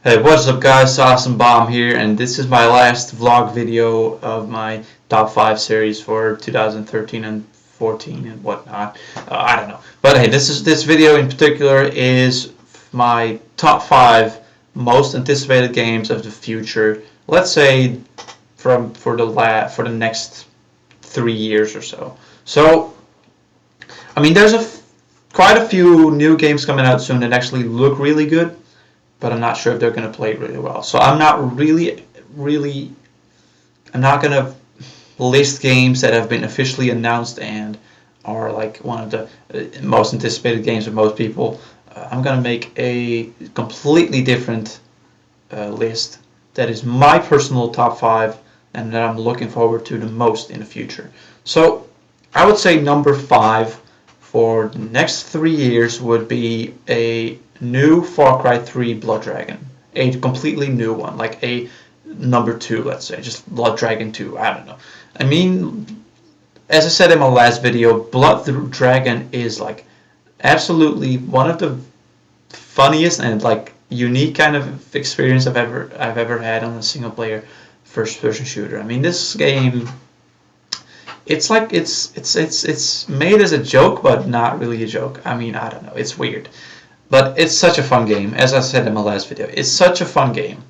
Hey, what's up guys, Awesome Bomb here, and this is my last vlog video of my top 5 series for 2013 and 14 and whatnot. I don't know. But hey, this video in particular is my top 5 most anticipated games of the future. Let's say for the next 3 years or so. So, I mean, there's quite a few new games coming out soon that actually look really good, but I'm not sure if they're going to play it really well. So I'm not I'm not going to list games that have been officially announced and are like one of the most anticipated games of most people. I'm going to make a completely different list that is my personal top 5 and that I'm looking forward to the most in the future. So I would say number 5 for the next 3 years would be a new Far Cry 3 Blood Dragon, a completely new one, like a number 2, let's say, just Blood Dragon 2, I don't know. I mean, as I said in my last video, Blood Dragon is like absolutely one of the funniest and like unique kind of experience I've ever had on a single player first person shooter. I mean, this game, it's like it's made as a joke, but not really a joke. I mean, I don't know, it's weird. But it's such a fun game, as I said in my last video. It's such a fun game.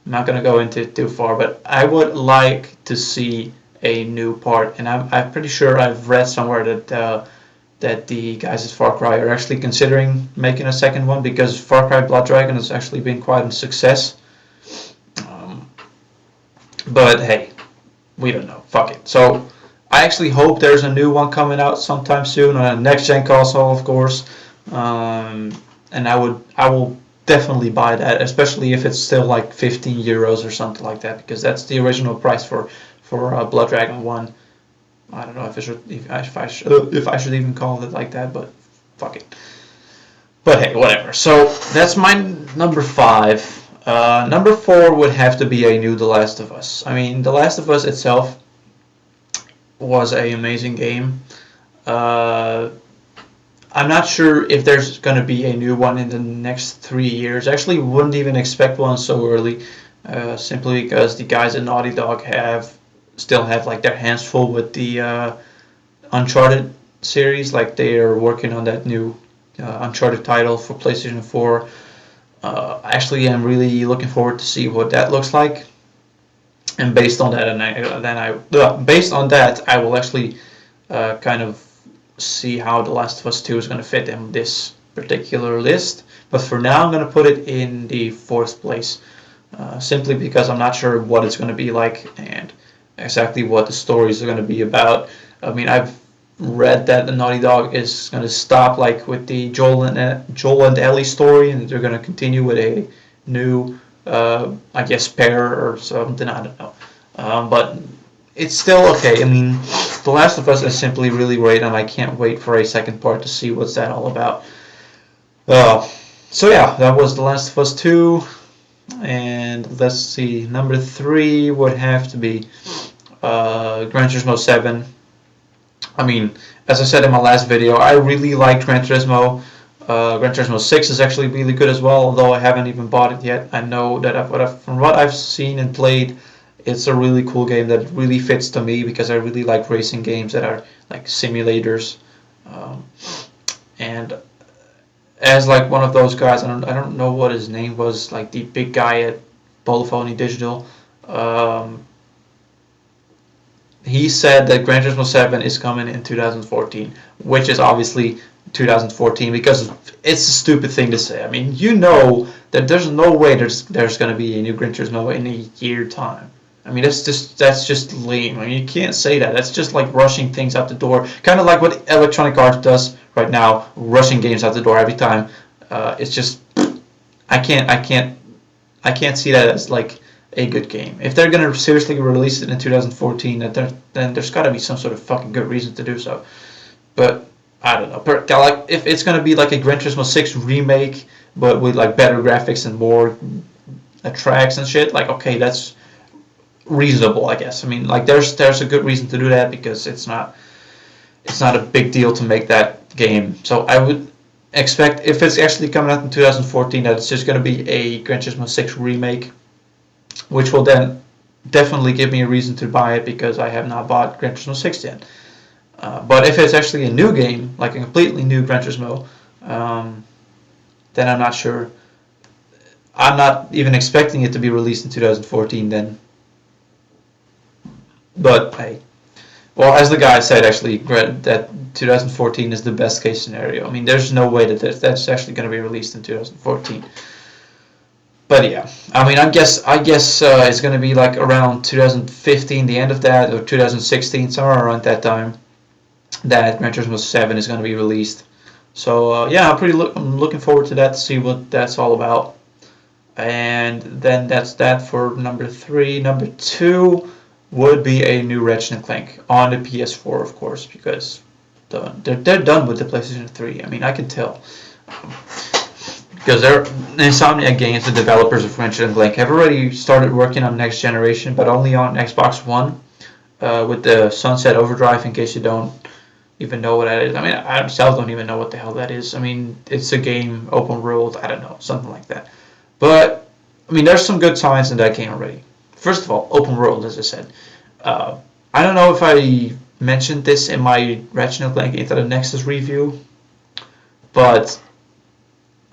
I'm not going to go into it too far, but I would like to see a new part. And I'm pretty sure I've read somewhere that the guys at Far Cry are actually considering making a second one, because Far Cry Blood Dragon has actually been quite a success. But hey, we don't know. Fuck it. So I actually hope there's a new one coming out sometime soon on a next-gen console, of course. And I will definitely buy that, especially if it's still like 15 euros or something like that, because that's the original price for Blood Dragon 1. I don't know if I should even call it like that, but fuck it. But hey, whatever. So that's my number 5. Number 4 would have to be a new The Last of Us. I mean, The Last of Us itself was an amazing game. I'm not sure if there's going to be a new one in the next 3 years. Actually, wouldn't even expect one so early, simply because the guys at Naughty Dog still have like their hands full with the Uncharted series. Like, they are working on that new Uncharted title for PlayStation 4. Actually, I'm really looking forward to see what that looks like. And based on that, based on that, I will actually kind of see how The Last of Us 2 is going to fit in this particular list. But for now, I'm going to put it in the 4th place, simply because I'm not sure what it's going to be like and exactly what the stories are going to be about. I mean, I've read that the Naughty Dog is going to stop like with the Joel and Ellie story, and they're going to continue with a new, I guess, pair or something. I don't know, but it's still okay. I mean, The Last of Us is simply really great, and I can't wait for a second part to see what's that all about. So yeah, that was The Last of Us 2, and let's see, number 3 would have to be Gran Turismo 7. I mean, as I said in my last video, I really like Gran Turismo. Gran Turismo 6 is actually really good as well, although I haven't even bought it yet. I know that from what I've seen and played, it's a really cool game that really fits to me, because I really like racing games that are like simulators. And as like one of those guys, I don't know what his name was, like the big guy at Polyphony Digital. He said that Gran Turismo 7 is coming in 2014, which is obviously 2014, because it's a stupid thing to say. I mean, you know that there's no way there's going to be a new Gran Turismo in a year time. I mean, that's just lame. I mean, you can't say that. That's just like rushing things out the door. Kind of like what Electronic Arts does right now, rushing games out the door every time. It's just, I can't see that as like a good game. If they're gonna seriously release it in 2014, then there's got to be some sort of fucking good reason to do so. But I don't know. Like, if it's gonna be like a Gran Turismo 6 remake, but with like better graphics and more tracks and shit, like, okay, that's reasonable, I guess. I mean, like, there's a good reason to do that, because it's not a big deal to make that game. So expect, if it's actually coming out in 2014, that it's just going to be a Gran Turismo 6 remake, which will then definitely give me a reason to buy it because I have not bought Gran Turismo 6 yet. But if it's actually a new game, like a completely new Gran Turismo, then I'm not sure. I'm not even expecting it to be released in 2014 then. But hey, well, as the guy said, actually, that 2014 is the best case scenario. I mean, there's no way that that's actually going to be released in 2014. But yeah, I mean, I guess it's going to be like around 2015, the end of that, or 2016, somewhere around that time, that Gran Turismo 7 is going to be released. So yeah, I'm looking forward to that to see what that's all about. And then that's that for number 3. Number 2 would be a new Ratchet and Clank on the PS4, of course, because they're done with the PlayStation 3. I mean, I can tell. Because they're Insomniac Games, the developers of Ratchet and Clank, have already started working on next generation, but only on Xbox One, with the Sunset Overdrive, in case you don't even know what that is. I mean, I myself don't even know what the hell that is. I mean, it's a game, open world, I don't know, something like that. But, I mean, there's some good signs in that game already. First of all, open world, as I said. I don't know if I mentioned this in my Ratchet and Clank Into the Nexus review, but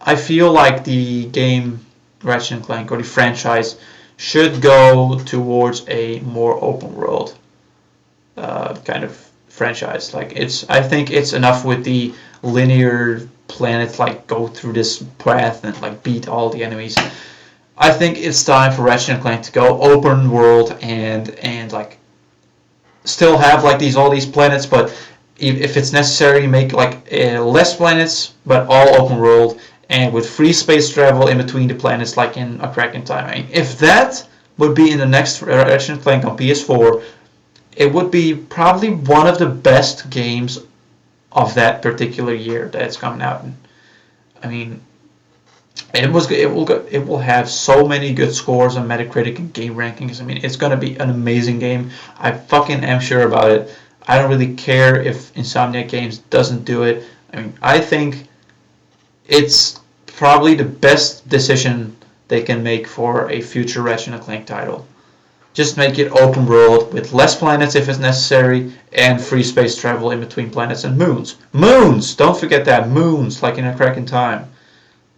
I feel like the game Ratchet and Clank, or the franchise, should go towards a more open world kind of franchise. Like, I think it's enough with the linear planet, like go through this path and like beat all the enemies. I think it's time for Ratchet and Clank to go open world and like still have like all these planets, but if it's necessary, make like less planets, but all open world and with free space travel in between the planets, like in A Crack in Time. I mean, if that would be in the next Ratchet and Clank on PS4, it would be probably one of the best games of that particular year that's coming out. I mean, it will have so many good scores on Metacritic and game rankings. I mean, it's gonna be an amazing game. I fucking am sure about it. I don't really care if Insomniac Games doesn't do it. I mean, I think it's probably the best decision they can make for a future Ratchet and Clank title. Just make it open world with less planets if it's necessary and free space travel in between planets and moons. Moons! Don't forget that. Moons, like in A Crack in Time.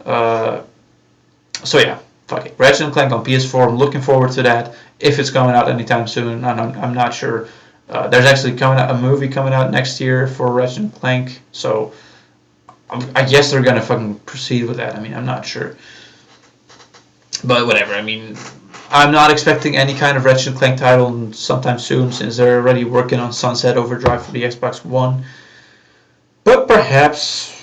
So yeah, fuck it. Ratchet and Clank on PS4. I'm looking forward to that. If it's coming out anytime soon, I'm not sure. There's actually a movie coming out next year for Ratchet and Clank, so I guess they're gonna fucking proceed with that. I mean, I'm not sure, but whatever. I mean, I'm not expecting any kind of Ratchet and Clank title sometime soon, since they're already working on Sunset Overdrive for the Xbox One. But perhaps,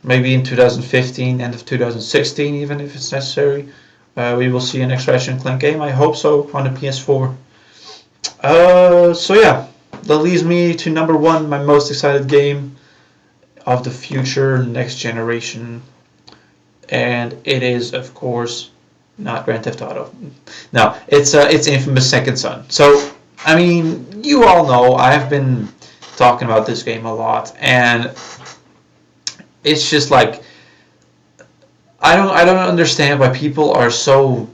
maybe in 2015, end of 2016, even if it's necessary, we will see an next Ratchet and Clank game. I hope so, on the PS4. So yeah, that leads me to number 1, my most excited game of the future, next generation, and it is, of course, not Grand Theft Auto. No, it's Infamous Second Son. So, I mean, you all know I've been talking about this game a lot, and it's just like I don't understand why people are so,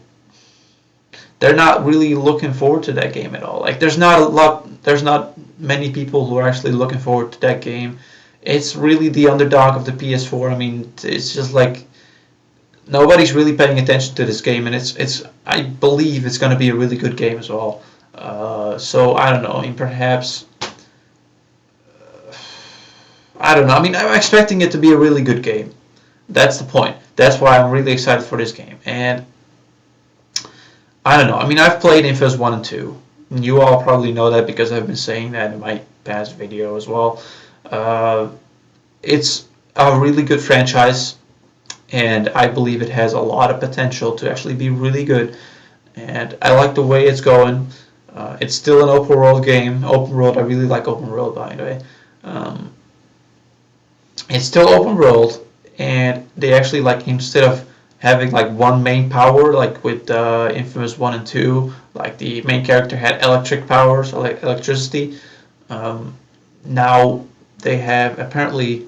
they're not really looking forward to that game at all. Like, there's not many people who are actually looking forward to that game. It's really the underdog of the PS4. I mean, it's just like nobody's really paying attention to this game, and it's I believe it's going to be a really good game as well. So I don't know. I mean, perhaps I don't know. I mean, I'm expecting it to be a really good game. That's the point. That's why I'm really excited for this game. And I don't know. I mean, I've played Infamous 1 and 2. And you all probably know that because I've been saying that in my past video as well. It's a really good franchise, and I believe it has a lot of potential to actually be really good. And I like the way it's going. It's still an open world game. Open world, I really like open world, by the way. It's still open world, and they actually, like, instead of having like one main power, like with Infamous 1 and 2, like the main character had electric powers, like electricity. Now they have, apparently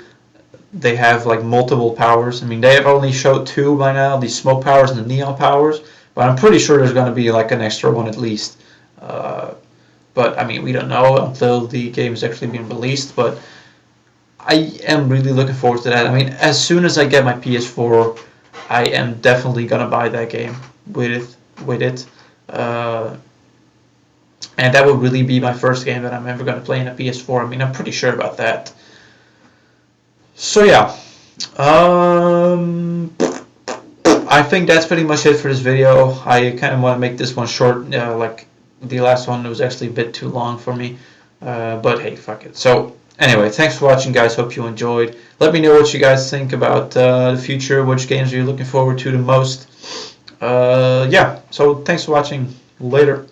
they have like multiple powers. I mean, they have only showed two by now, the smoke powers and the neon powers, but I'm pretty sure there's going to be like an extra one at least. But I mean, we don't know until the game is actually being released. But I am really looking forward to that. I mean, as soon as I get my PS4, I am definitely gonna buy that game with it. Uh, and that would really be my first game that I'm ever gonna play in a PS4. I mean, I'm pretty sure about that. So yeah, I think that's pretty much it for this video. I kind of want to make this one short. Like the last one was actually a bit too long for me. But hey, fuck it. So anyway, thanks for watching, guys. Hope you enjoyed. Let me know what you guys think about the future. Which games are you looking forward to the most? Yeah. So thanks for watching. Later.